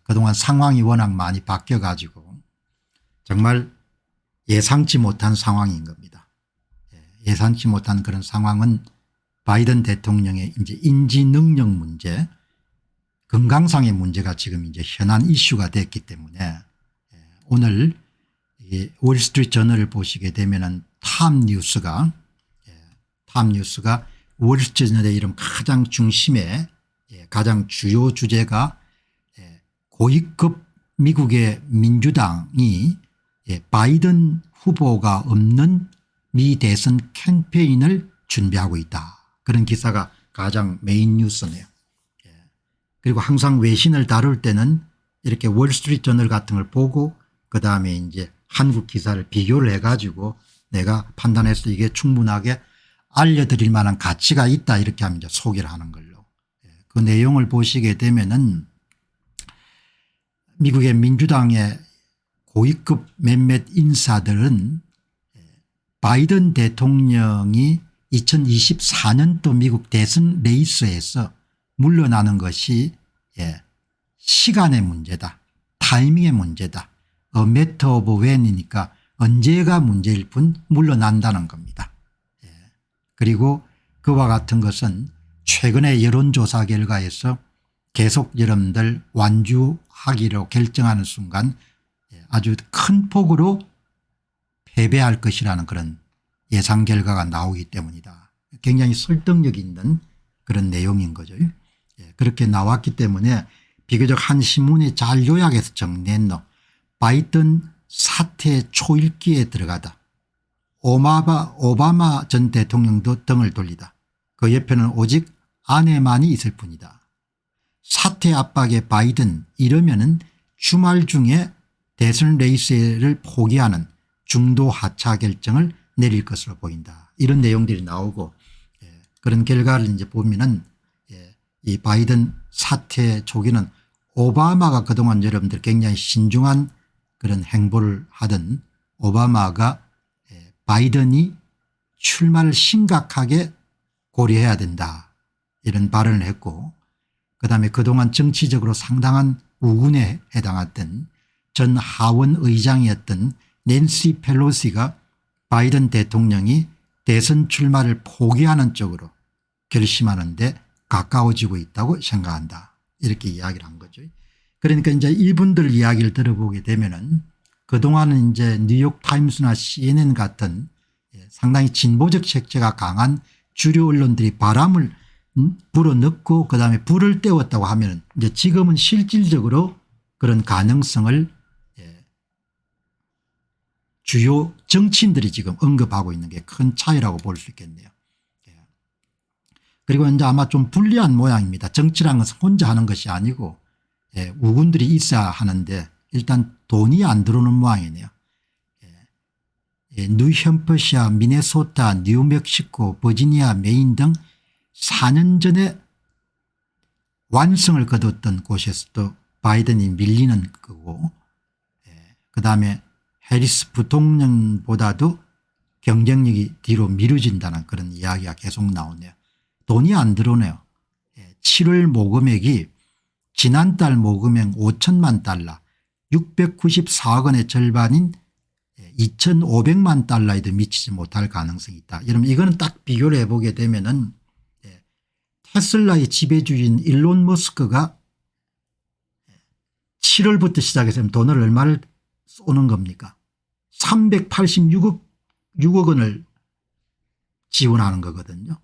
그동안 상황이 워낙 많이 바뀌어 가지고 정말 예상치 못한 상황인 겁니다. 예상치 못한 그런 상황은 바이든 대통령의 이제 인지 능력 문제, 건강상의 문제가 지금 이제 현안 이슈가 됐기 때문에 오늘 월스트리트 저널을 보시게 되면은 탑뉴스가 월스트리트 저널의 이름 가장 중심에 가장 주요 주제가 고위급 미국의 민주당이 바이든 후보가 없는 미 대선 캠페인을 준비하고 있다. 그런 기사가 가장 메인 뉴스네요. 그리고 항상 외신을 다룰 때는 이렇게 월스트리트 저널 같은 걸 보고 그다음에 이제 한국 기사를 비교를 해가지고 내가 판단해서 이게 충분하게 알려드릴 만한 가치가 있다 이렇게 하면 이제 소개를 하는 걸로. 그 내용을 보시게 되면은 미국의 민주당의 고위급 몇몇 인사들은 바이든 대통령이 2024년도 미국 대선 레이스에서 물러나는 것이 시간의 문제다. 타이밍의 문제다. matter of when이니까 언제가 문제일 뿐 물러난다는 겁니다. 그리고 그와 같은 것은 최근의 여론조사 결과에서 계속 여러분들 완주하기로 결정하는 순간 아주 큰 폭으로 패배할 것이라는 그런 예상 결과가 나오기 때문이다. 굉장히 설득력 있는 그런 내용인 거죠. 그렇게 나왔기 때문에 비교적 한 신문이 잘 요약해서 정리했노. 바이든 사태 초읽기에 들어가다. 오바마 전 대통령도 등을 돌리다. 그 옆에는 오직 아내만이 있을 뿐이다. 사태 압박의 바이든 이러면은 주말 중에 대선 레이스를 포기하는 중도 하차 결정을 내릴 것으로 보인다. 이런 내용들이 나오고 그런 결과를 이제 보면은 이 바이든 사태 초기는 오바마가 그동안 여러분들 굉장히 신중한 그런 행보를 하던 오바마가 바이든이 출마를 심각하게 고려해야 된다 이런 발언을 했고 그다음에 그동안 정치적으로 상당한 우군에 해당했던 전 하원 의장이었던 낸시 펠로시가 바이든 대통령이 대선 출마를 포기하는 쪽으로 결심하는 데 가까워지고 있다고 생각한다. 이렇게 이야기를 한 거죠. 그러니까 이제 이분들 이야기를 들어보게 되면은 그동안은 이제 뉴욕 타임스나 CNN 같은 상당히 진보적 색채가 강한 주류 언론들이 바람을 불어넣고 그다음에 불을 떼웠다고 하면은 이제 지금은 실질적으로 그런 가능성을 주요 정치인들이 지금 언급하고 있는 게 큰 차이라고 볼 수 있겠네요. 그리고 이제 아마 좀 불리한 모양입니다. 정치라는 것은 혼자 하는 것이 아니고 우군들이 있어야 하는데 일단 돈이 안 들어오는 모양이네요. 뉴햄퍼시아, 미네소타, 뉴멕시코, 버지니아, 메인 등 4년 전에 완성을 거뒀던 곳에서도 바이든이 밀리는 거고 그다음에 해리스 부통령보다도 경쟁력이 뒤로 미뤄진다는 그런 이야기가 계속 나오네요. 돈이 안 들어오네요. 7월 모금액이 지난달 모금액 5천만 달러 694억 원의 절반인 2,500만 달러에도 미치지 못할 가능성이 있다. 여러분 이거는 딱 비교를 해보게 되면은 테슬라의 지배주인 일론 머스크가 7월부터 시작해서 돈을 얼마를 쏘는 겁니까? 386억 원을 지원하는 거거든요.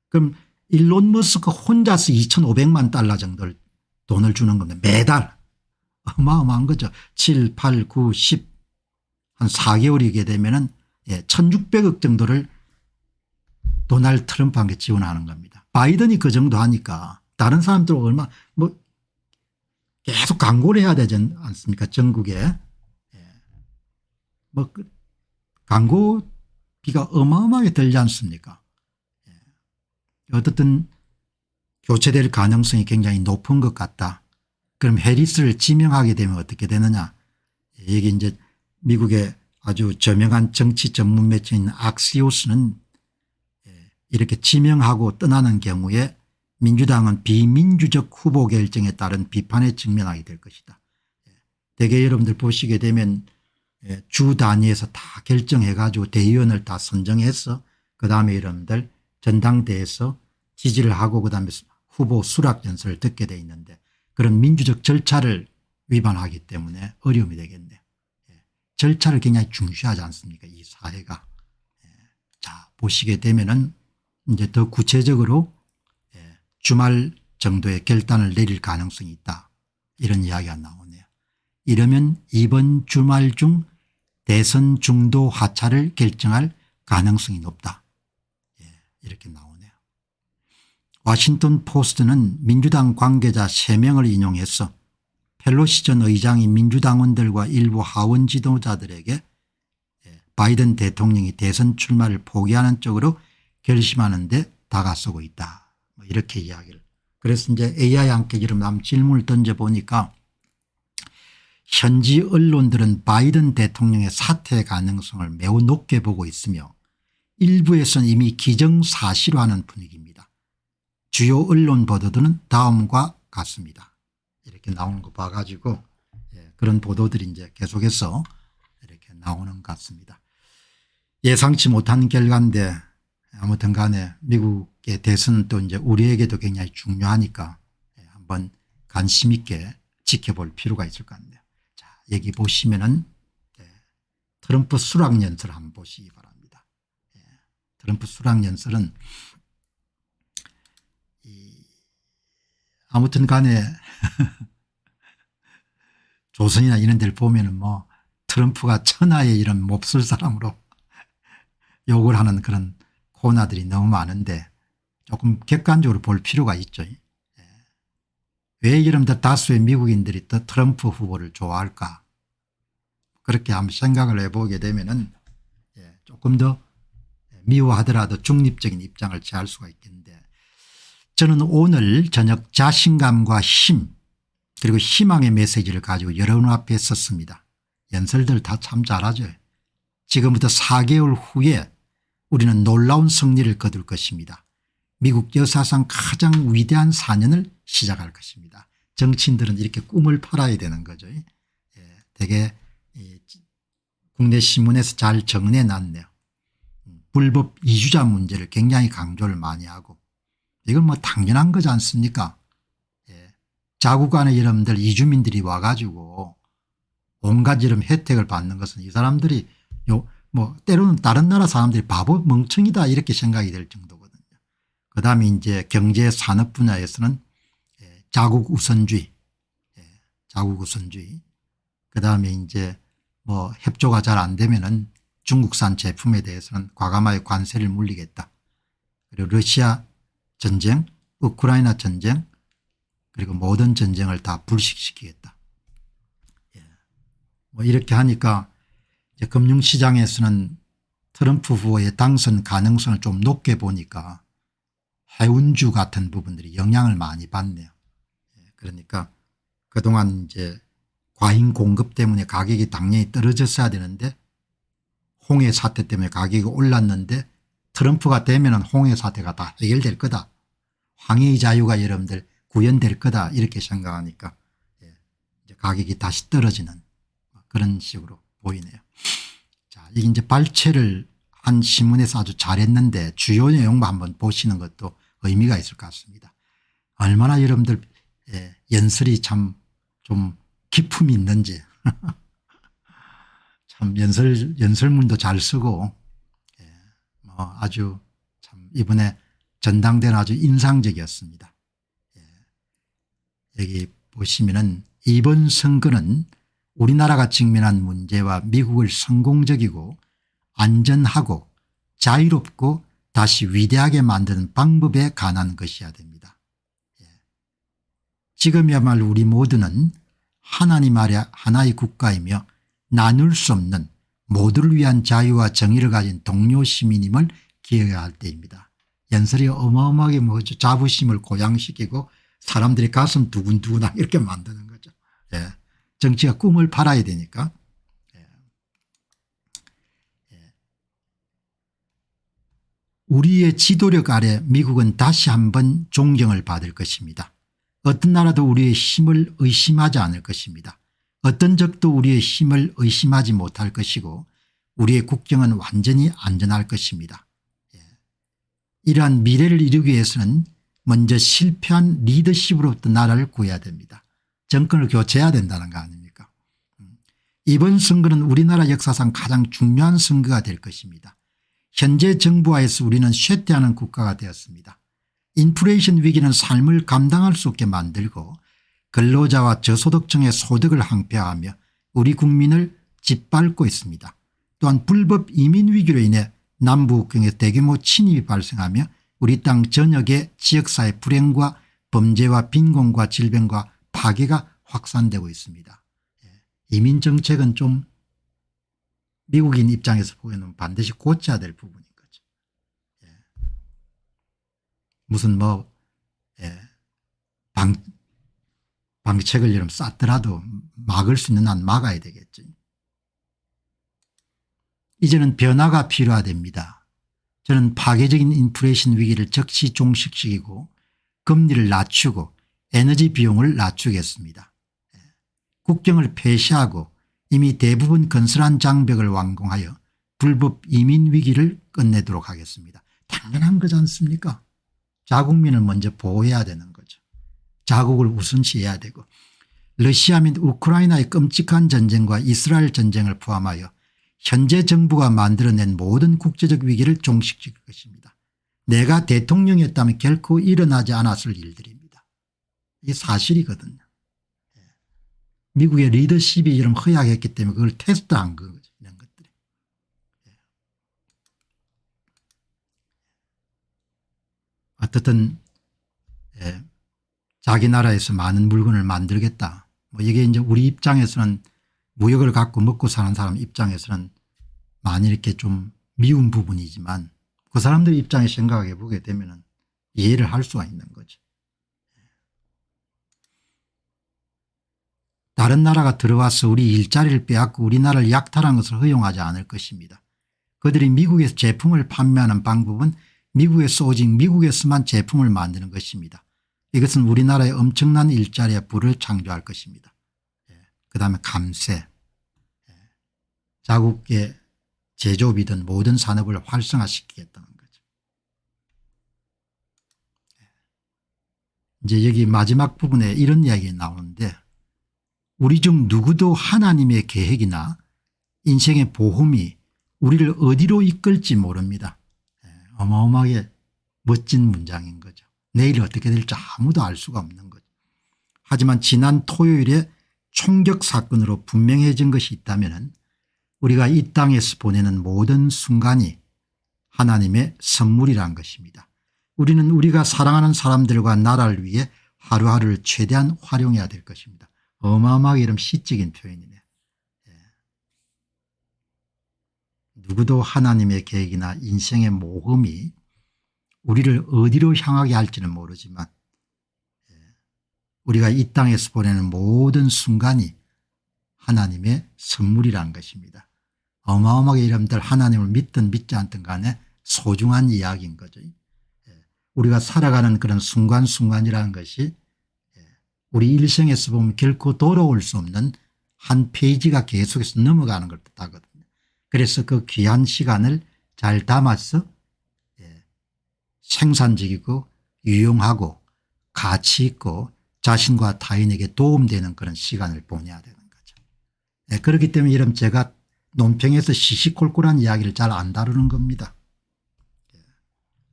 그럼 일론 머스크 혼자서 2,500만 달러 정도를 돈을 주는 겁니다. 매달. 어마어마한 거죠. 7, 8, 9, 10 한 4개월이게 되면은 1,600억 정도를 도널드 트럼프한테 지원하는 겁니다. 바이든이 그 정도 하니까 다른 사람들 얼마 뭐 계속 광고를 해야 되지 않습니까? 전국에. 뭐 광고비가 어마어마하게 들지 않습니까? 어떻든 교체될 가능성이 굉장히 높은 것 같다. 그럼 해리스를 지명하게 되면 어떻게 되느냐. 이게 이제 미국의 아주 저명한 정치 전문 매체인 악시오스는 이렇게 지명하고 떠나는 경우에 민주당은 비민주적 후보 결정에 따른 비판에 직면하게 될 것이다. 대개 여러분들 보시게 되면 주 단위에서 다 결정해 가지고 대의원을 다 선정해서 그다음에 여러분들 전당대회에서 지지를 하고 그다음에 후보 수락 연설을 듣게 돼 있는데 그런 민주적 절차를 위반하기 때문에 어려움이 되겠네요. 절차를 굉장히 중시하지 않습니까 이 사회가. 자 보시게 되면은 이제 더 구체적으로 주말 정도의 결단을 내릴 가능성이 있다 이런 이야기가 나오네요. 이러면 이번 주말 중 대선 중도 하차를 결정할 가능성이 높다 이렇게 나오네요. 워싱턴 포스트는 민주당 관계자 3명을 인용해서 펠로시 전 의장이 민주당원들과 일부 하원 지도자들에게 바이든 대통령이 대선 출마를 포기하는 쪽으로 결심하는 데 다가서고 있다. 뭐 이렇게 이야기를. 그래서 이제 AI와 함께 이런 질문을 던져보니까 현지 언론들은 바이든 대통령의 사퇴 가능성을 매우 높게 보고 있으며 일부에서는 이미 기정사실화하는 분위기입니다. 주요 언론 보도들은 다음과 같습니다. 이렇게 나오는 거 봐가지고 그런 보도들이 이제 계속해서 이렇게 나오는 것 같습니다. 예상치 못한 결과인데 아무튼 간에 미국의 대선은 또 이제 우리에게도 굉장히 중요하니까 한번 관심 있게 지켜볼 필요가 있을 것 같네요. 자, 여기 보시면은 트럼프 수락 연설 한번 보시기 바랍니다. 트럼프 수락 연설은 아무튼 간에 조선이나 이런 데를 보면은 뭐 트럼프가 천하의 이런 몹쓸 사람으로 욕을 하는 그런 코너들이 너무 많은데 조금 객관적으로 볼 필요가 있죠. 왜 여러분들 다수의 미국인들이 또 트럼프 후보를 좋아할까 그렇게 한번 생각을 해보게 되면은 조금 더 미워하더라도 중립적인 입장을 취할 수가 있겠는데 저는 오늘 저녁 자신감과 힘 그리고 희망의 메시지를 가지고 여러분 앞에 섰습니다. 연설들 다 참 잘하죠. 지금부터 4개월 후에 우리는 놀라운 승리를 거둘 것입니다. 미국 역사상 가장 위대한 4년을 시작할 것입니다. 정치인들은 이렇게 꿈을 팔아야 되는 거죠. 되게 국내 신문에서 잘 정리해 놨네요. 불법 이주자 문제를 굉장히 강조를 많이 하고 이건 뭐 당연한 거지 않습니까? 자국 안에 여러분들 이주민들이 와가지고 온갖 이런 혜택을 받는 것은 이 사람들이 뭐 때로는 다른 나라 사람들이 바보 멍청이다 이렇게 생각이 될 정도거든요. 그다음에 이제 경제 산업 분야에서는 자국 우선주의, 자국 우선주의. 그다음에 이제 뭐 협조가 잘 안 되면은 중국산 제품에 대해서는 과감하게 관세를 물리겠다. 그리고 러시아 전쟁, 우크라이나 전쟁 그리고 모든 전쟁을 다 불식시키겠다. 뭐 이렇게 하니까 이제 금융시장에서는 트럼프 후보의 당선 가능성을 좀 높게 보니까 해운주 같은 부분들이 영향을 많이 받네요. 그러니까 그동안 이제 과잉 공급 때문에 가격이 당연히 떨어졌어야 되는데 홍해 사태 때문에 가격이 올랐는데 트럼프가 되면은 홍해 사태가 다 해결될 거다. 황해의 자유가 여러분들 구현될 거다 이렇게 생각하니까 이제 가격이 다시 떨어지는 그런 식으로 보이네요. 자, 이게 이제 발췌를 한 신문에서 아주 잘했는데 주요 내용만 한번 보시는 것도 의미가 있을 것 같습니다. 얼마나 여러분들 연설이 참 좀 기품이 있는지 참 연설문도 잘 쓰고 뭐 아주 참 이번에 전당대회는 아주 인상적이었습니다. 여기 보시면은 이번 선거는 우리나라가 직면한 문제와 미국을 성공적이고 안전하고 자유롭고 다시 위대하게 만드는 방법에 관한 것이어야 됩니다. 지금이야말로 우리 모두는 하나님 아래 하나의 국가이며 나눌 수 없는 모두를 위한 자유와 정의를 가진 동료 시민임을 기억해야 할 때입니다. 연설이 어마어마하게 뭐죠. 자부심을 고양시키고 사람들이 가슴 두근두근하게 이렇게 만드는 거죠. 정치가 꿈을 팔아야 되니까. 우리의 지도력 아래 미국은 다시 한번 존경을 받을 것입니다. 어떤 나라도 우리의 힘을 의심하지 않을 것입니다. 어떤 적도 우리의 힘을 의심하지 못할 것이고 우리의 국경은 완전히 안전할 것입니다. 이러한 미래를 이루기 위해서는 먼저 실패한 리더십으로부터 나라를 구해야 됩니다. 정권을 교체해야 된다는 거 아닙니까? 이번 선거는 우리나라 역사상 가장 중요한 선거가 될 것입니다. 현재 정부하에서 우리는 쇠퇴하는 국가가 되었습니다. 인플레이션 위기는 삶을 감당할 수 없게 만들고 근로자와 저소득층의 소득을 항폐하며 우리 국민을 짓밟고 있습니다. 또한 불법 이민 위기로 인해 남북경에 대규모 침입이 발생하며 우리 땅 전역의 지역사회 불행과 범죄와 빈곤과 질병과 파괴가 확산되고 있습니다. 이민 정책은 좀 미국인 입장에서 보면 반드시 고쳐야 될 부분인 거죠. 무슨 방책을 이름 쌓더라도 막을 수 있는 한 막아야 되겠죠. 이제는 변화가 필요하답니다. 저는 파괴적인 인플레이션 위기를 즉시 종식시키고 금리를 낮추고 에너지 비용을 낮추겠습니다. 국경을 폐쇄하고 이미 대부분 건설한 장벽을 완공하여 불법 이민 위기를 끝내도록 하겠습니다. 당연한 거지 않습니까? 자국민을 먼저 보호해야 되는 거죠. 자국을 우선시해야 되고 러시아 및 우크라이나의 끔찍한 전쟁과 이스라엘 전쟁을 포함하여 현재 정부가 만들어낸 모든 국제적 위기를 종식시킬 것입니다. 내가 대통령이었다면 결코 일어나지 않았을 일들입니다. 이게 사실이거든요. 미국의 리더십이 이런 허약했기 때문에 그걸 테스트한 거죠. 이런 것들이. 어떻든 자기 나라에서 많은 물건을 만들겠다. 이게 이제 우리 입장에서는 무역을 갖고 먹고 사는 사람 입장에서는 많이 이렇게 좀 미운 부분이지만 그 사람들 입장에 생각해 보게 되면 이해를 할 수가 있는 거죠. 다른 나라가 들어와서 우리 일자리를 빼앗고 우리나라를 약탈한 것을 허용하지 않을 것입니다. 그들이 미국에서 제품을 판매하는 방법은 미국에서 오직 미국에서만 제품을 만드는 것입니다. 이것은 우리나라에 엄청난 일자리와 부를 창조할 것입니다. 그다음에 감세, 자국의 제조업이든 모든 산업을 활성화시키겠다는 거죠. 이제 여기 마지막 부분에 이런 이야기 나오는데 우리 중 누구도 하나님의 계획이나 인생의 보험이 우리를 어디로 이끌지 모릅니다. 어마어마하게 멋진 문장인 거죠. 내일 어떻게 될지 아무도 알 수가 없는 거죠. 하지만 지난 토요일에 총격 사건으로 분명해진 것이 있다면 우리가 이 땅에서 보내는 모든 순간이 하나님의 선물이란 것입니다. 우리는 우리가 사랑하는 사람들과 나라를 위해 하루하루를 최대한 활용해야 될 것입니다. 어마어마하게 이런 시적인 표현이네. 누구도 하나님의 계획이나 인생의 모험이 우리를 어디로 향하게 할지는 모르지만 우리가 이 땅에서 보내는 모든 순간이 하나님의 선물이라는 것입니다. 어마어마하게 여러분들 하나님을 믿든 믿지 않든 간에 소중한 이야기인 거죠. 우리가 살아가는 그런 순간순간이라는 것이 우리 일생에서 보면 결코 돌아올 수 없는 한 페이지가 계속해서 넘어가는 걸 뜻하거든요. 그래서 그 귀한 시간을 잘 담아서 생산적이고 유용하고 가치 있고 자신과 타인에게 도움되는 그런 시간을 보내야 되는 거죠. 그렇기 때문에 이런 제가 논평에서 시시콜콜한 이야기를 잘 안 다루는 겁니다.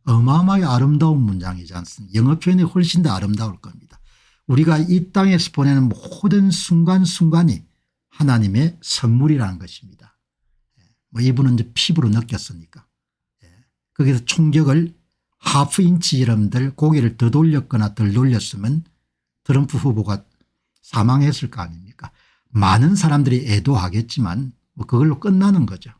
어마어마하게 아름다운 문장이지 않습니까? 영어 표현이 훨씬 더 아름다울 겁니다. 우리가 이 땅에서 보내는 모든 순간순간이 하나님의 선물이라는 것입니다. 이분은 이제 피부로 느꼈으니까. 거기서 총격을 하프 인치 여러분들 고개를 더 돌렸거나 덜 돌렸으면 트럼프 후보가 사망했을 거 아닙니까? 많은 사람들이 애도하겠지만 그걸로 끝나는 거죠.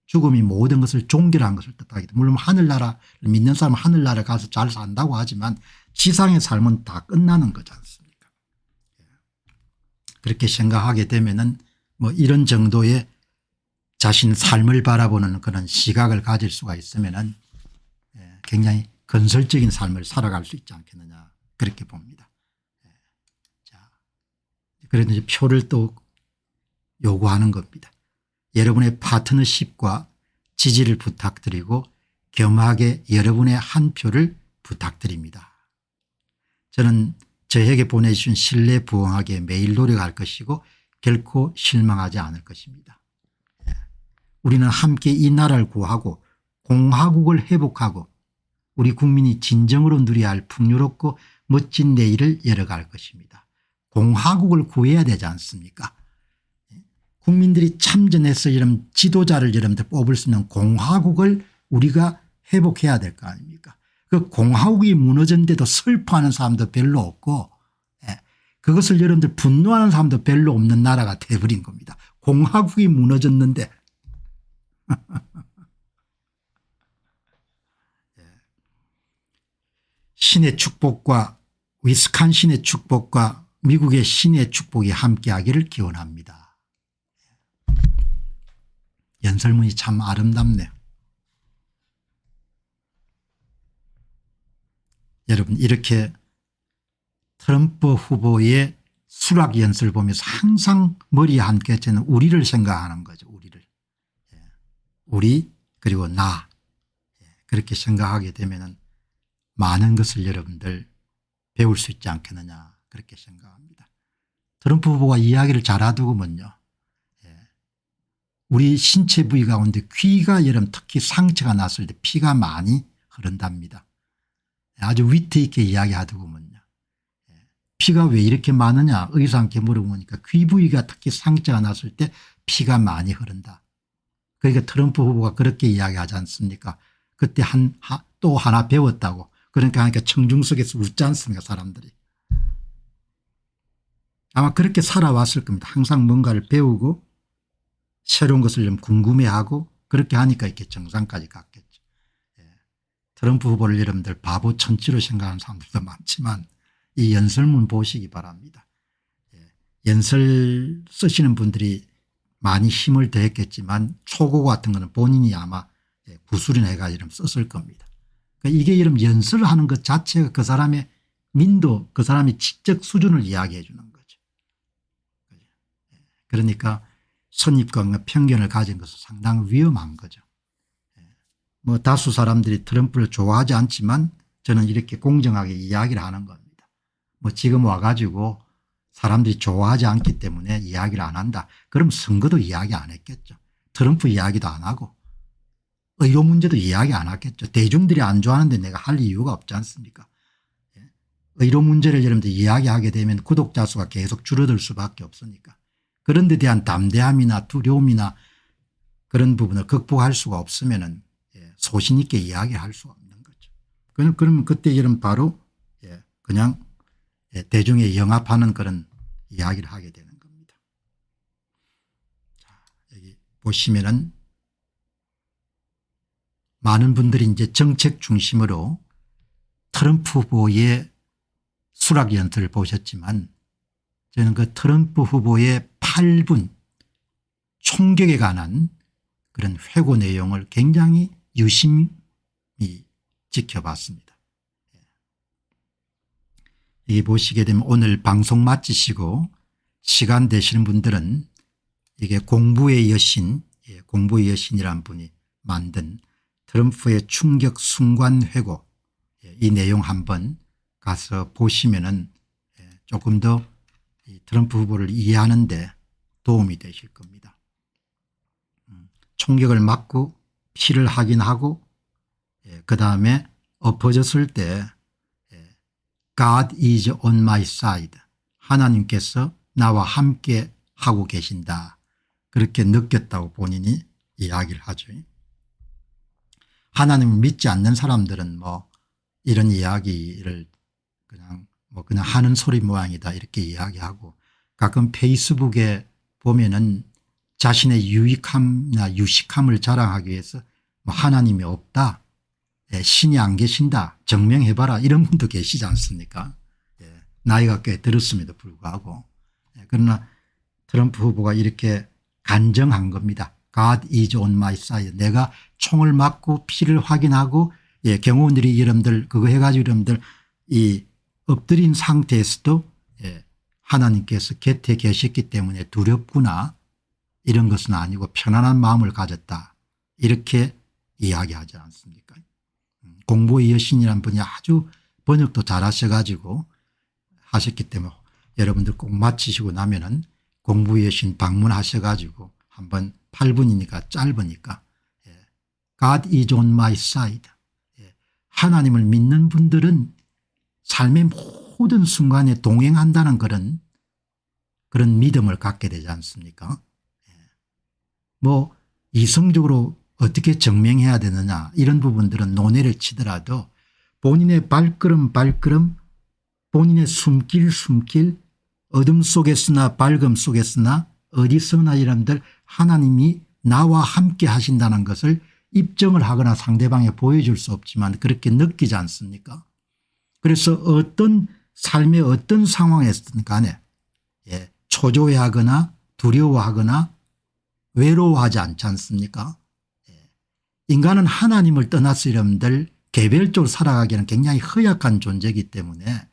죽음이 모든 것을 종결한 것을 뜻하기 때문에 물론 하늘나라를 믿는 사람은 하늘나라에 가서 잘 산다고 하지만 지상의 삶은 다 끝나는 거지 않습니까? 그렇게 생각하게 되면은 이런 정도의 자신 삶을 바라보는 그런 시각을 가질 수가 있으면은 굉장히 건설적인 삶을 살아갈 수 있지 않겠느냐 그렇게 봅니다. 자, 그래도 이제 표를 또 요구하는 겁니다. 여러분의 파트너십과 지지를 부탁드리고 겸하게 여러분의 한 표를 부탁드립니다. 저는 저에게 보내주신 신뢰 부응하기에 매일 노력할 것이고 결코 실망하지 않을 것입니다. 우리는 함께 이 나라를 구하고 공화국을 회복하고 우리 국민이 진정으로 누려야 할 풍요롭고 멋진 내일을 열어갈 것입니다. 공화국을 구해야 되지 않습니까? 국민들이 참전해서 이런 지도자를 여러분들 뽑을 수 있는 공화국을 우리가 회복해야 될 거 아닙니까? 그 공화국이 무너졌는데도 슬퍼하는 사람도 별로 없고 그것을 여러분들 분노하는 사람도 별로 없는 나라가 돼버린 겁니다. 공화국이 무너졌는데 신의 축복과 위스콘신의 축복과 미국의 신의 축복이 함께하기를 기원합니다. 연설문이 참 아름답네요. 여러분 이렇게 트럼프 후보의 수락 연설을 보면서 항상 머리에 함께 저는 우리를 생각하는 거죠. 우리를. 우리 그리고 나 그렇게 생각하게 되면 많은 것을 여러분들 배울 수 있지 않겠느냐 그렇게 생각합니다. 트럼프 후보가 이야기를 잘하더구먼요. 우리 신체 부위 가운데 귀가 여러분 특히 상처가 났을 때 피가 많이 흐른답니다. 아주 위트 있게 이야기하더구먼요. 피가 왜 이렇게 많으냐 의사한테 물어보니까 귀 부위가 특히 상처가 났을 때 피가 많이 흐른다. 그러니까 트럼프 후보가 그렇게 이야기하지 않습니까? 그때 또 하나 배웠다고. 그러니까 청중석에서 웃지 않습니까 사람들이. 아마 그렇게 살아왔을 겁니다. 항상 뭔가를 배우고 새로운 것을 좀 궁금해하고 그렇게 하니까 이렇게 정상까지 갔겠죠. 트럼프 후보를 여러분들 바보 천치로 생각하는 사람들도 많지만 이 연설문 보시기 바랍니다. 연설 쓰시는 분들이 많이 힘을 더했겠지만 초고 같은 거는 본인이 아마 구술이나 해가지고 썼을 겁니다. 그러니까 이게 이런 연설을 하는 것 자체가 그 사람의 민도 그 사람의 지적 수준을 이야기해 주는 거죠. 그러니까 선입관과 편견을 가진 것은 상당히 위험한 거죠. 뭐 다수 사람들이 트럼프를 좋아하지 않지만 저는 이렇게 공정하게 이야기를 하는 겁니다. 뭐 지금 와가지고 사람들이 좋아하지 않기 때문에 이야기를 안 한다. 그럼 선거도 이야기 안 했겠죠. 트럼프 이야기도 안 하고 의료 문제도 이야기 안 하겠죠. 대중들이 안 좋아하는데 내가 할 이유가 없지 않습니까? 의료 문제를 여러분들 이야기하게 되면 구독자 수가 계속 줄어들 수밖에 없으니까. 그런 데 대한 담대함이나 두려움이나 그런 부분을 극복할 수가 없으면 소신 있게 이야기할 수가 없는 거죠. 그러면 그때 여러분 바로 그냥 대중에 영합하는 그런 이야기를 하게 되는 겁니다. 자, 여기 보시면은 많은 분들이 이제 정책 중심으로 트럼프 후보의 수락 연설을 보셨지만 저는 그 트럼프 후보의 8분 총격에 관한 그런 회고 내용을 굉장히 유심히 지켜봤습니다. 이 보시게 되면 오늘 방송 마치시고 시간 되시는 분들은 이게 공부의 여신 공부의 여신이라는 분이 만든 트럼프의 충격 순간 회고 이 내용 한번 가서 보시면은 조금 더 트럼프 후보를 이해하는 데 도움이 되실 겁니다. 총격을 맞고 피를 확인하고 그다음에 엎어졌을 때 God is on my side. 하나님께서 나와 함께 하고 계신다. 그렇게 느꼈다고 본인이 이야기를 하죠. 하나님을 믿지 않는 사람들은 뭐 이런 이야기를 그냥 하는 소리 모양이다 이렇게 이야기하고 가끔 페이스북에 보면은 자신의 유익함이나 유식함을 자랑하기 위해서 뭐 하나님이 없다. 신이 안 계신다 증명해봐라 이런 분도 계시지 않습니까? 나이가 꽤 들었음에도 불구하고. 그러나 트럼프 후보가 이렇게 간정한 겁니다. God is on my side. 내가 총을 맞고 피를 확인하고 예, 경호원들이 여러분들 그거 해가지고 여러분들 이 엎드린 상태에서도 예, 하나님께서 곁에 계셨기 때문에 두렵구나 이런 것은 아니고 편안한 마음을 가졌다 이렇게 이야기하지 않습니까? 공부의 여신이라는 분이 아주 번역도 잘하셔가지고 하셨기 때문에 여러분들 꼭 마치시고 나면은 공부의 여신 방문하셔가지고 한번 8분이니까 짧으니까 God is on my side. 하나님을 믿는 분들은 삶의 모든 순간에 동행한다는 그런 믿음을 갖게 되지 않습니까? 뭐 이성적으로 어떻게 증명해야 되느냐 이런 부분들은 논의를 치더라도 본인의 발걸음 본인의 숨길 어둠 속에서나 밝음 속에서나 어디서나 여러분들 하나님이 나와 함께 하신다는 것을 입증을 하거나 상대방에 보여줄 수 없지만 그렇게 느끼지 않습니까? 그래서 어떤 삶의 어떤 상황에서든 간에 예, 초조해하거나 두려워하거나 외로워하지 않지 않습니까? 예. 인간은 하나님을 떠나서 여러분들 개별적으로 살아가기에는 굉장히 허약한 존재이기 때문에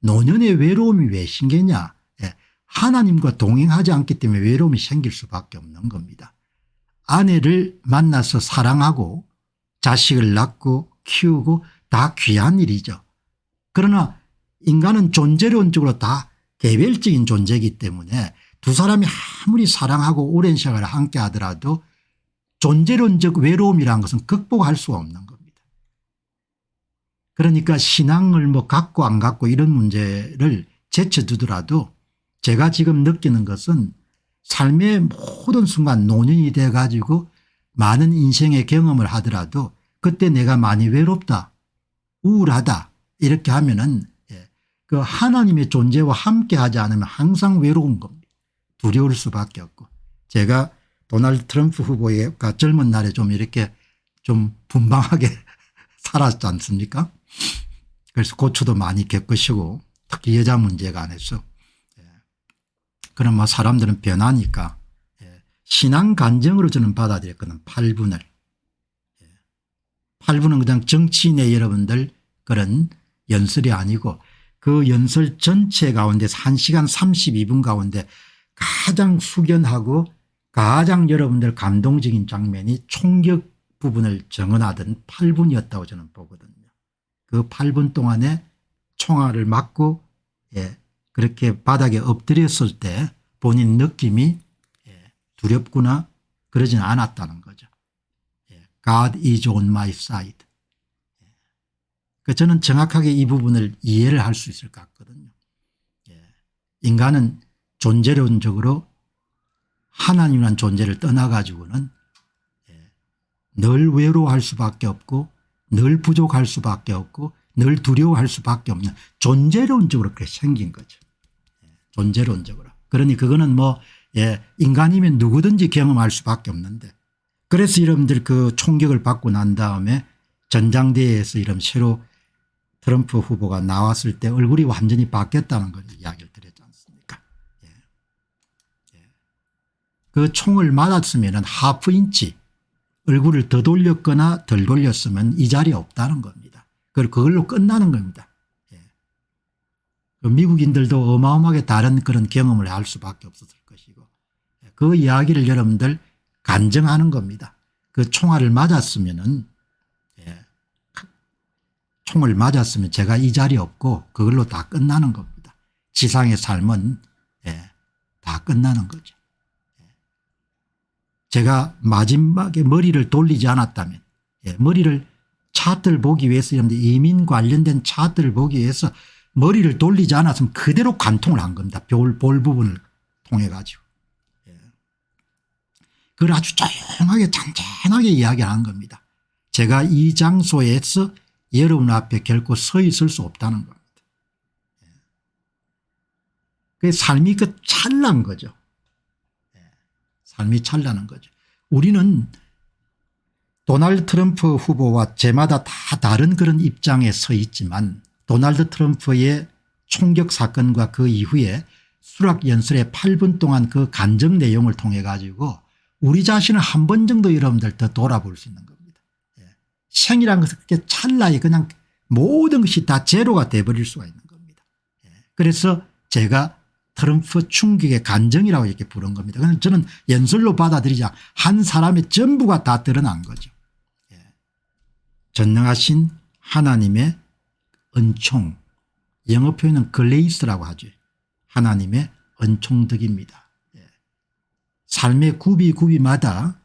노년의 외로움이 왜 생기냐. 예. 하나님과 동행하지 않기 때문에 외로움이 생길 수밖에 없는 겁니다. 아내를 만나서 사랑하고 자식을 낳고 키우고 다 귀한 일이죠. 그러나 인간은 존재론적으로 다 개별적인 존재이기 때문에 두 사람이 아무리 사랑하고 오랜 시간을 함께 하더라도 존재론적 외로움이라는 것은 극복할 수가 없는 겁니다. 그러니까 신앙을 뭐 갖고 안 갖고 이런 문제를 제쳐두더라도 제가 지금 느끼는 것은 삶의 모든 순간 노년이 돼 가지고 많은 인생의 경험을 하더라도 그때 내가 많이 외롭다 우울하다 이렇게 하면은 그 하나님의 존재와 함께 하지 않으면 항상 외로운 겁니다. 두려울 수밖에 없고 제가 도널드 트럼프 후보가 젊은 날에 좀 이렇게 좀 분방하게 살았지 않습니까? 그래서 고초도 많이 겪으시고 특히 여자 문제가 안에서 그럼 뭐 사람들은 변하니까 신앙 간증으로 저는 받아들였거든. 8분을. 8분은 그냥 정치인의 여러분들 그런 연설이 아니고 그 연설 전체 가운데서 1시간 32분 가운데 가장 숙연하고 가장 여러분들 감동적인 장면이 총격 부분을 정언하던 8분이었다고 저는 보거든요. 그 8분 동안에 총알을 맞고 그렇게 바닥에 엎드렸을 때 본인 느낌이 두렵구나 그러지는 않았다는 거죠. God is on my side. 저는 정확하게 이 부분을 이해를 할 수 있을 것 같거든요. 인간은 존재론적으로 하나님이라는 존재를 떠나가지고는 늘 외로워할 수밖에 없고 늘 부족할 수밖에 없고 늘 두려워할 수밖에 없는 존재론적으로 그렇게 생긴 거죠. 존재론적으로. 그러니 그거는 뭐 인간이면 누구든지 경험할 수밖에 없는데 그래서 여러분들 그 총격을 받고 난 다음에 전당대회에서 이런 새로 트럼프 후보가 나왔을 때 얼굴이 완전히 바뀌었다는 걸 이야기를 드렸지 않습니까? 그 총을 맞았으면 하프 인치 얼굴을 더 돌렸거나 덜 돌렸으면 이 자리에 없다는 겁니다. 그걸로 끝나는 겁니다. 미국인들도 어마어마하게 다른 그런 경험을 할 수밖에 없었을 것이고 그 이야기를 여러분들 간증하는 겁니다. 그 총알을 맞았으면은 총을 맞았으면 제가 이 자리에 없고 그걸로 다 끝나는 겁니다. 지상의 삶은 다 끝나는 거죠. 제가 마지막에 머리를 돌리지 않았다면 머리를 차트를 보기 위해서 이민 관련된 차트를 보기 위해서 머리를 돌리지 않았으면 그대로 관통을 한 겁니다. 볼 부분을 통해 가지고. 그걸 아주 조용하게 잔잔하게 이야기하는 겁니다. 제가 이 장소에서 여러분 앞에 결코 서 있을 수 없다는 겁니다. 그 삶이 그 찬란 거죠. 삶이 찬란한 거죠. 우리는 도널드 트럼프 후보와 제마다 다 다른 그런 입장에 서 있지만 도널드 트럼프의 총격 사건과 그 이후에 수락 연설의 8분 동안 그 간증 내용을 통해 가지고 우리 자신을 한 번 정도 여러분들 더 돌아볼 수 있는 겁니다. 생이라는 것은 그렇게 찰나에 그냥 모든 것이 다 제로가 돼버릴 수가 있는 겁니다. 그래서 제가 트럼프 충격의 간정이라고 이렇게 부른 겁니다. 그냥 저는 연설로 받아들이자 한 사람의 전부가 다 드러난 거죠. 전능하신 하나님의 은총, 영어 표현은 글레이스라고 하죠. 하나님의 은총덕입니다. 삶의 구비마다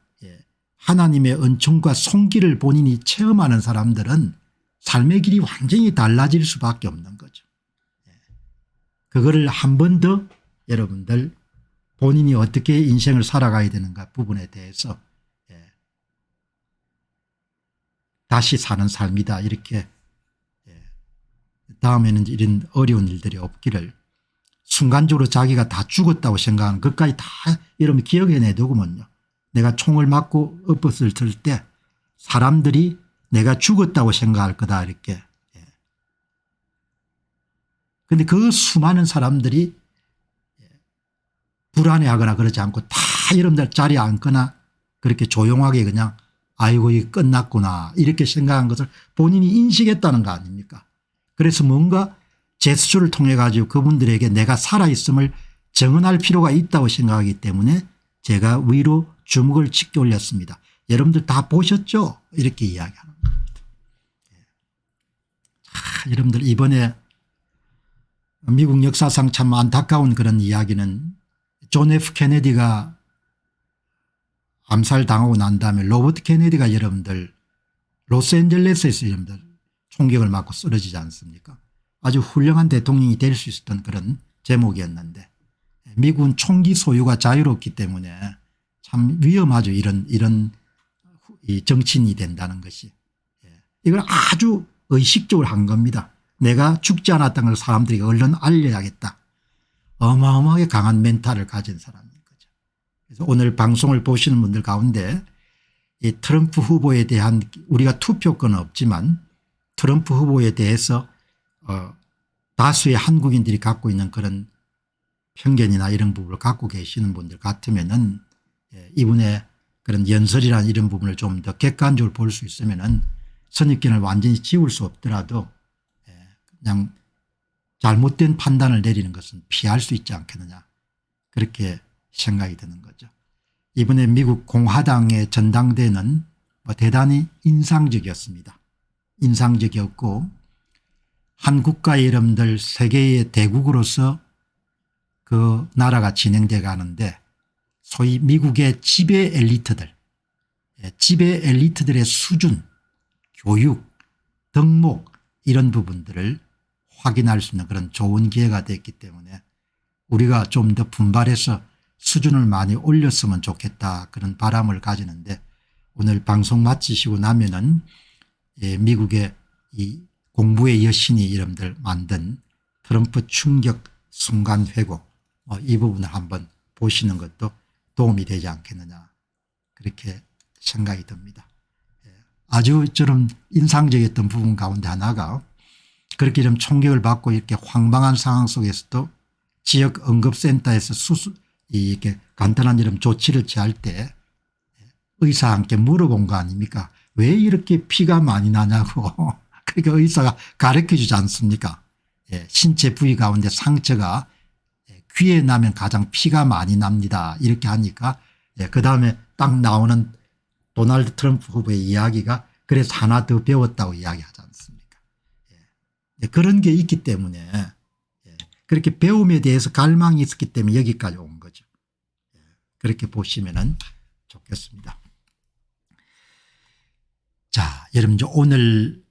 하나님의 은총과 손길을 본인이 체험하는 사람들은 삶의 길이 완전히 달라질 수밖에 없는 거죠. 그거를 한 번 더 여러분들 본인이 어떻게 인생을 살아가야 되는가 부분에 대해서 다시 사는 삶이다 이렇게 다음에는 이런 어려운 일들이 없기를 순간적으로 자기가 다 죽었다고 생각하는 것까지 다 여러분 기억해내 두고면요. 내가 총을 맞고 엎었을 때 사람들이 내가 죽었다고 생각할 거다 이렇게. 그런데 그 수많은 사람들이 불안해하거나 그러지 않고 다 여러분들 자리에 앉거나 그렇게 조용하게 그냥 아이고 이게 끝났구나 이렇게 생각한 것을 본인이 인식했다는 거 아닙니까? 그래서 뭔가 제스처를 통해 가지고 그분들에게 내가 살아있음을 증언할 필요가 있다고 생각하기 때문에 제가 위로 주먹을 짙게 올렸습니다. 여러분들 다 보셨죠? 이렇게 이야기하는 겁니다. 여러분들 이번에 미국 역사상 참 안타까운 그런 이야기는 존 F 케네디가 암살당하고 난 다음에 로버트 케네디가 여러분들 로스앤젤레스에서 여러분들 총격을 맞고 쓰러지지 않습니까? 아주 훌륭한 대통령이 될 수 있었던 그런 제목이었는데 미국은 총기 소유가 자유롭기 때문에 참 위험하죠. 이런 정치인이 된다는 것이. 이걸 아주 의식적으로 한 겁니다. 내가 죽지 않았다는 걸 사람들에게 얼른 알려야겠다. 어마어마하게 강한 멘탈을 가진 사람인 거죠. 그래서 오늘 방송을 보시는 분들 가운데 이 트럼프 후보에 대한 우리가 투표권은 없지만 트럼프 후보에 대해서 다수의 한국인들이 갖고 있는 그런 편견이나 이런 부분을 갖고 계시는 분들 같으면은 이분의 그런 연설이라는 이런 부분을 좀 더 객관적으로 볼 수 있으면은 선입견을 완전히 지울 수 없더라도 그냥 잘못된 판단을 내리는 것은 피할 수 있지 않겠느냐 그렇게 생각이 드는 거죠. 이번에 미국 공화당의 전당대회는 대단히 인상적이었습니다. 인상적이었고 한 국가의 여러분들 세계의 대국으로서 그 나라가 진행돼 가는데 소위 미국의 지배 엘리트들의 수준, 교육, 덕목 이런 부분들을 확인할 수 있는 그런 좋은 기회가 됐기 때문에 우리가 좀 더 분발해서 수준을 많이 올렸으면 좋겠다 그런 바람을 가지는데 오늘 방송 마치시고 나면은 미국의 이 공부의 여신이 여러분들 만든 트럼프 충격 순간 회고 이 부분을 한번 보시는 것도 도움이 되지 않겠느냐 그렇게 생각이 듭니다. 아주 저런 인상적이었던 부분 가운데 하나가 그렇게 좀 총격을 받고 이렇게 황당한 상황 속에서도 지역 응급센터에서 이렇게 간단한 이런 조치를 취할 때 의사와 함께 물어본 거 아닙니까? 왜 이렇게 피가 많이 나냐고. 그러니까 의사가 가르쳐 주지 않습니까? 신체 부위 가운데 상처가 귀에 나면 가장 피가 많이 납니다. 이렇게 하니까 그다음에 딱 나오는 도널드 트럼프 후보의 이야기가 그래서 하나 더 배웠다고 이야기하지 않습니까? 그런 게 있기 때문에 그렇게 배움에 대해서 갈망이 있었기 때문에 여기까지 온 거죠. 그렇게 보시면 좋겠습니다. 자, 여러분 이제 오늘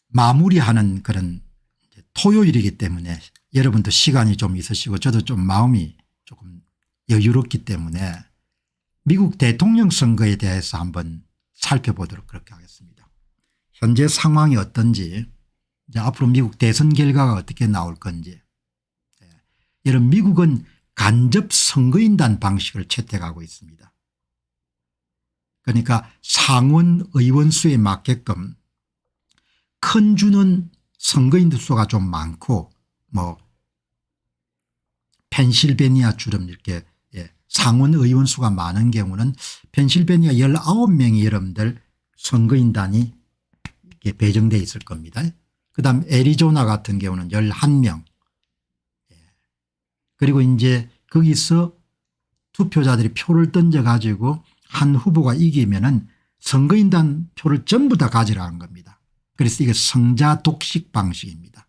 마무리하는 그런 토요일이기 때문에 여러분도 시간이 좀 있으시고 저도 좀 마음이 조금 여유롭기 때문에 미국 대통령 선거에 대해서 한번 살펴보도록 그렇게 하겠습니다. 현재 상황이 어떤지 이제 앞으로 미국 대선 결과가 어떻게 나올 건지 여러분 미국은 간접 선거인단 방식을 채택하고 있습니다. 그러니까 상원 의원 수에 맞게끔 큰 주는 선거인들 수가 좀 많고 펜실베니아 주름 이렇게 상원 의원 수가 많은 경우는 펜실베니아 19명이 여러분들 선거인단이 이렇게 배정돼 있을 겁니다. 그다음 애리조나 같은 경우는 11명. 그리고 이제 거기서 투표자들이 표를 던져 가지고 한 후보가 이기면은 선거인단 표를 전부 다 가지라는 겁니다. 그래서 이게 성자 독식 방식입니다.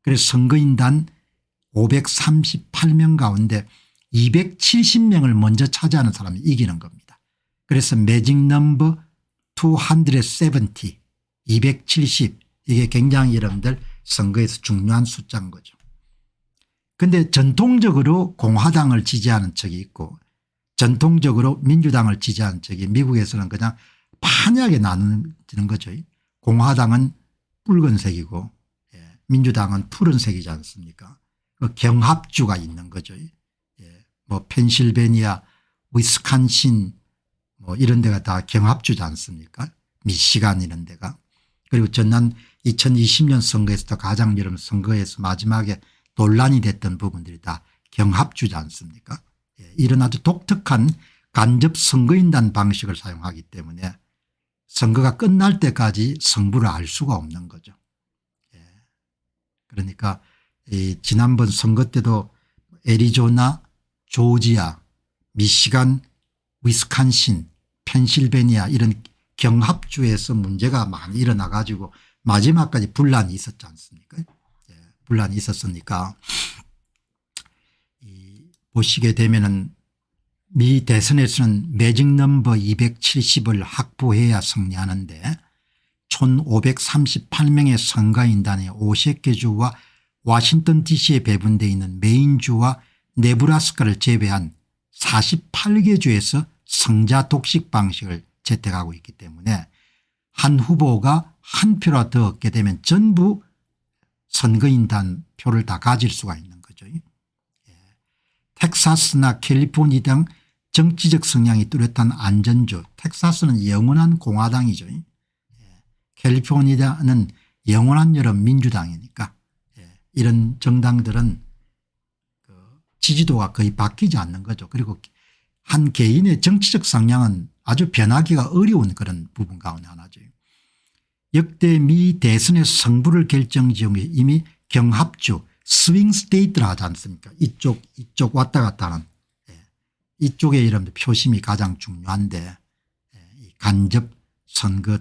그래서 선거인단 538명 가운데 270명을 먼저 차지하는 사람이 이기는 겁니다. 그래서 매직 넘버 270 270 이게 굉장히 여러분들 선거에서 중요한 숫자인 거죠. 그런데 전통적으로 공화당을 지지하는 측이 있고 전통적으로 민주당을 지지하는 측이 미국에서는 그냥 판이하게 나누는 거죠. 공화당은 붉은색이고 민주당은 푸른색이지 않습니까? 그 경합주가 있는 거죠. 뭐 펜실베니아 위스콘신 뭐 이런 데가 다 경합주지 않습니까? 미시간 이런 데가. 그리고 지난 2020년 선거에서도 가장 여러분 선거에서 마지막에 논란이 됐던 부분들이 다 경합주지 않습니까? 이런 아주 독특한 간접 선거인단 방식을 사용하기 때문에 선거가 끝날 때까지 승부를 알 수가 없는 거죠. 그러니까 이 지난번 선거 때도 애리조나 조지아 미시간 위스콘신 펜실베니아 이런 경합주에서 문제가 많이 일어나 가지고 마지막까지 분란이 있었지 않습니까? 분란이 있었으니까 보시게 되면은 미 대선에서는 매직 넘버 270을 확보해야 승리하는데 1538명의 선거인단의 50개 주와 워싱턴 DC에 배분되어 있는 메인주와 네브라스카를 제외한 48개 주에서 성자 독식 방식을 채택하고 있기 때문에 한 후보가 한 표라 더 얻게 되면 전부 선거인단 표를 다 가질 수가 있는 거죠. 텍사스나 캘리포니아 등 정치적 성향이 뚜렷한 안전주 텍사스는 영원한 공화당이죠. 캘리포니아는 영원한 여름 민주당이니까 이런 정당들은 지지도가 거의 바뀌지 않는 거죠. 그리고 한 개인의 정치적 성향은 아주 변하기가 어려운 그런 부분 가운데 하나죠. 역대 미 대선의 승부를 결정지은 게 이미 경합주 스윙 스테이트라 하지 않습니까? 이쪽 왔다 갔다 하는 이쪽에 여러분들 표심이 가장 중요한데 간접 선거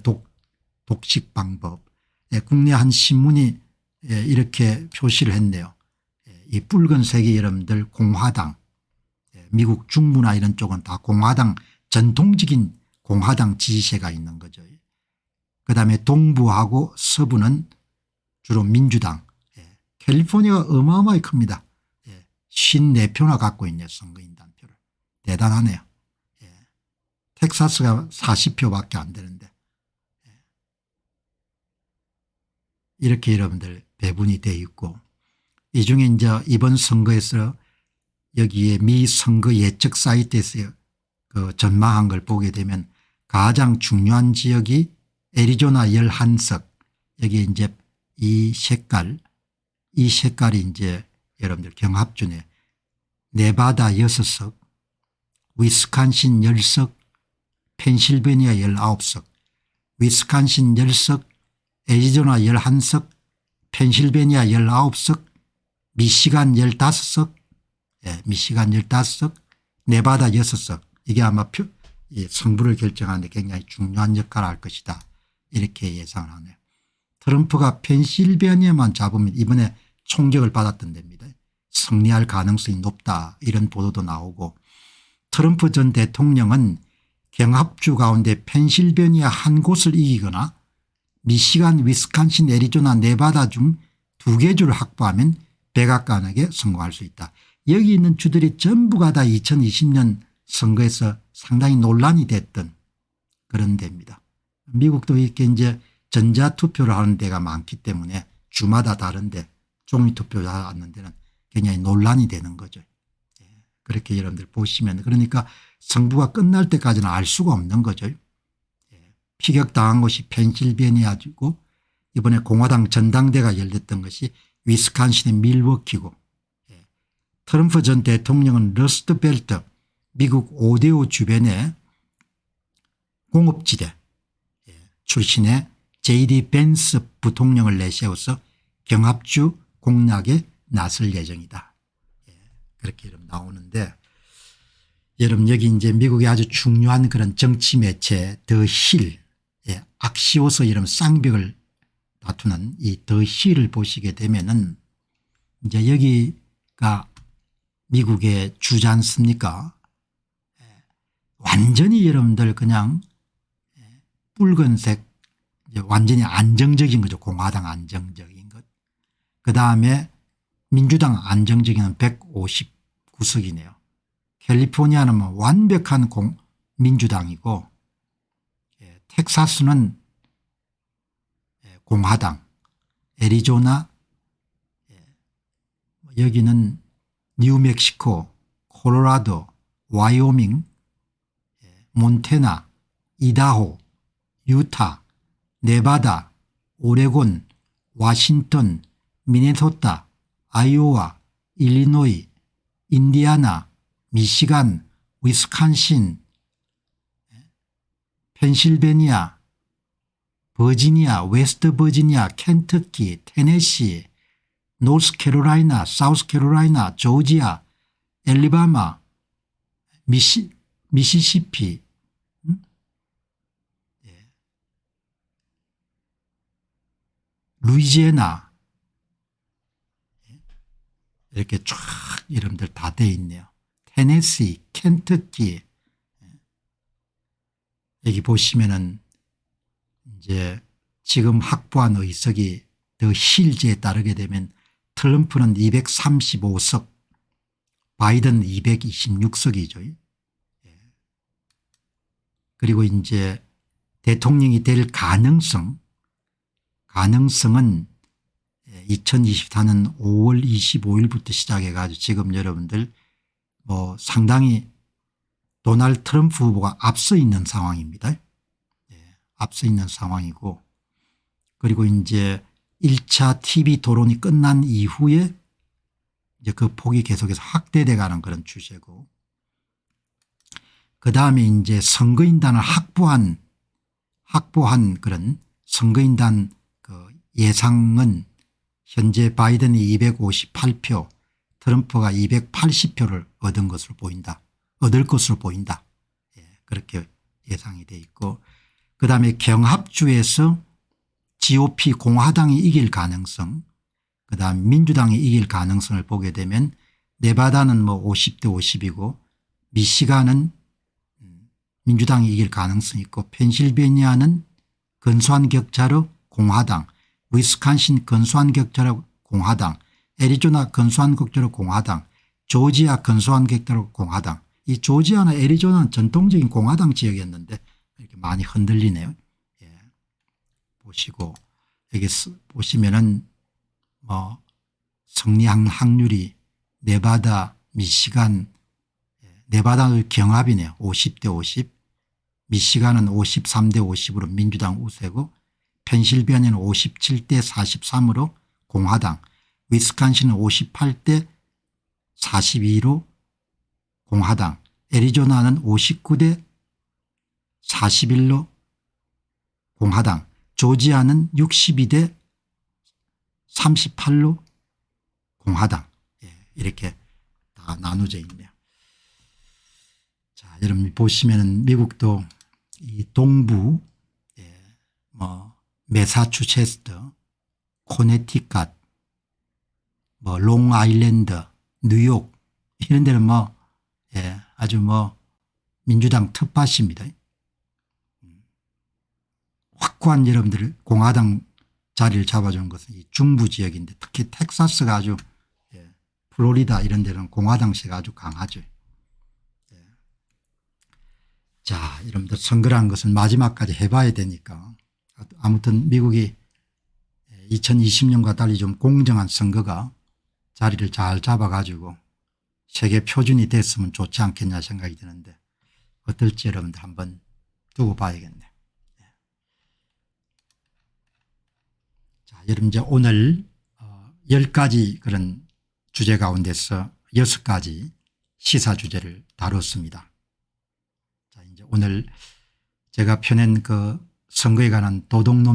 독식 방법 국내 한 신문이 이렇게 표시를 했네요. 이 붉은색이 여러분들 공화당 미국 중부나 이런 쪽은 다 공화당 전통적인 공화당 지지세가 있는 거죠. 그다음에 동부하고 서부는 주로 민주당 캘리포니아가 어마어마하게 큽니다. 54표나 갖고 있네요. 선거인단 표를. 대단하네요. 텍사스가 40표밖에 안 되는데 이렇게 여러분들 배분이 되어 있고 이 중에 이제 이번 선거에서 여기에 미 선거 예측 사이트에서 그 전망한 걸 보게 되면 가장 중요한 지역이 애리조나 11석 여기 이제 이 색깔이 이제 여러분들 경합주네. 네바다 6석 위스콘신 10석 펜실베니아 19석 위스콘신 10석 애리조나 11석 펜실베니아 19석 미시간 15석 미시간 15석 네바다 6석 이게 아마 승부를 결정하는 데 굉장히 중요한 역할을 할 것이다. 이렇게 예상을 하네요. 트럼프가 펜실베니아만 잡으면 이번에 총격을 받았던 데입니다. 승리할 가능성이 높다 이런 보도도 나오고 트럼프 전 대통령은 경합주 가운데 펜실베니아 한 곳을 이기거나 미시간 위스콘신 애리조나 네바다 중 2개 주를 확보하면 백악관에게 성공할 수 있다. 여기 있는 주들이 전부가 다 2020년 선거에서 상당히 논란이 됐던 그런 데입니다. 미국도 이렇게 이제 전자투표를 하는 데가 많기 때문에 주마다 다른데 종이투표를 하는 데는 굉장히 논란이 되는 거죠. 그렇게 여러분들 보시면 그러니까 승부가 끝날 때까지는 알 수가 없는 거죠. 피격당한 곳이 펜실베니아고 이번에 공화당 전당대가 열렸던 것이 위스콘신의 밀워키고 트럼프 전 대통령은 러스트벨트 미국 오데오 주변의 공업지대 출신의 JD 벤스 부통령을 내세워서 경합주 공략에 나설 예정이다. 그렇게 이름 나오는데, 여러분 여기 이제 미국의 아주 중요한 그런 정치 매체 더 힐, 악시오스 이름 쌍벽을 다투는 이 더 힐을 보시게 되면은 이제 여기가 미국의 주지 않습니까? 완전히 여러분들 그냥 붉은색, 이제 완전히 안정적인 거죠. 공화당 안정적인 것. 그다음에 민주당 안정적인 159석이네요. 캘리포니아는 뭐 완벽한 민주당이고, 텍사스는 공화당, 애리조나, 여기는 뉴멕시코, 콜로라도, 와이오밍, 몬태나, 이다호, 유타, 네바다, 오레곤, 와싱턴, 미네소타, 아이오와, 일리노이, 인디아나, 미시간, 위스콘신, 펜실베니아, 버지니아, 웨스트 버지니아, 켄터키, 테네시, 노스캐롤라이나, 사우스캐롤라이나, 조지아, 엘리바마, 미시시피, 루이지애나, 이렇게 쫙 이름들 다 돼 있네요. 테네시, 켄터키. 여기 보시면은 이제 지금 확보한 의석이 더 힐즈에 따르게 되면 트럼프는 235석, 바이든 226석이죠. 그리고 이제 대통령이 될 가능성은 2024년 5월 25일부터 시작해 가지고 지금 여러분들 뭐 상당히 도널드 트럼프 후보가 앞서 있는 상황입니다. 앞서 있는 상황이고, 그리고 이제 1차 TV 토론이 끝난 이후에 이제 그 폭이 계속해서 확대돼 가는 그런 추세고, 그다음에 이제 선거인단을 확보한 그런 선거인단 그 예상은 현재 바이든이 258표, 트럼프가 280표를 얻을 것으로 보인다. 그렇게 예상이 돼 있고, 그다음에 경합주에서 GOP 공화당이 이길 가능성, 그다음 민주당이 이길 가능성을 보게 되면 네바다는 뭐 50대 50이고 미시간은 민주당이 이길 가능성이 있고, 펜실베니아는 근소한 격차로 공화당, 위스콘신 근소한 격차로 공화당, 애리조나 근소한 격차로 공화당, 조지아 근소한 격차로 공화당. 이 조지아나 애리조나는 전통적인 공화당 지역이었는데 이렇게 많이 흔들리네요. 보시고 여기 보시면은 뭐 승리한 확률이 네바다, 미시간, 네바다는 경합이네요. 50대 50, 미시간은 53대 50으로 민주당 우세고, 펜실베니아는 57대 43으로 공화당, 위스콘신은 58대 42로 공화당, 애리조나는 59대 41로 공화당, 조지아는 62대 38로 공화당. 이렇게 다 나눠져 있네요. 자, 여러분 보시면은 미국도 이 동부 뭐 매사추세츠, 코네티컷, 뭐 롱아일랜드, 뉴욕 이런 데는 뭐 아주 뭐 민주당 텃밭입니다. 확고한 여러분들 공화당 자리를 잡아주는 것은 이 중부 지역인데, 특히 텍사스가 아주 플로리다 이런 데는 공화당세가 아주 강하죠. 자, 여러분들 선거라는 것은 마지막까지 해봐야 되니까, 아무튼 미국이 2020년과 달리 좀 공정한 선거가 자리를 잘 잡아가지고 세계 표준이 됐으면 좋지 않겠냐 생각이 드는데, 어떨지 여러분들 한번 두고 봐야겠네. 자, 여러분 이제 오늘 10가지 그런 주제 가운데서 6가지 시사 주제를 다뤘습니다. 자, 이제 오늘 제가 펴낸 그 선거에 관한 도둑놈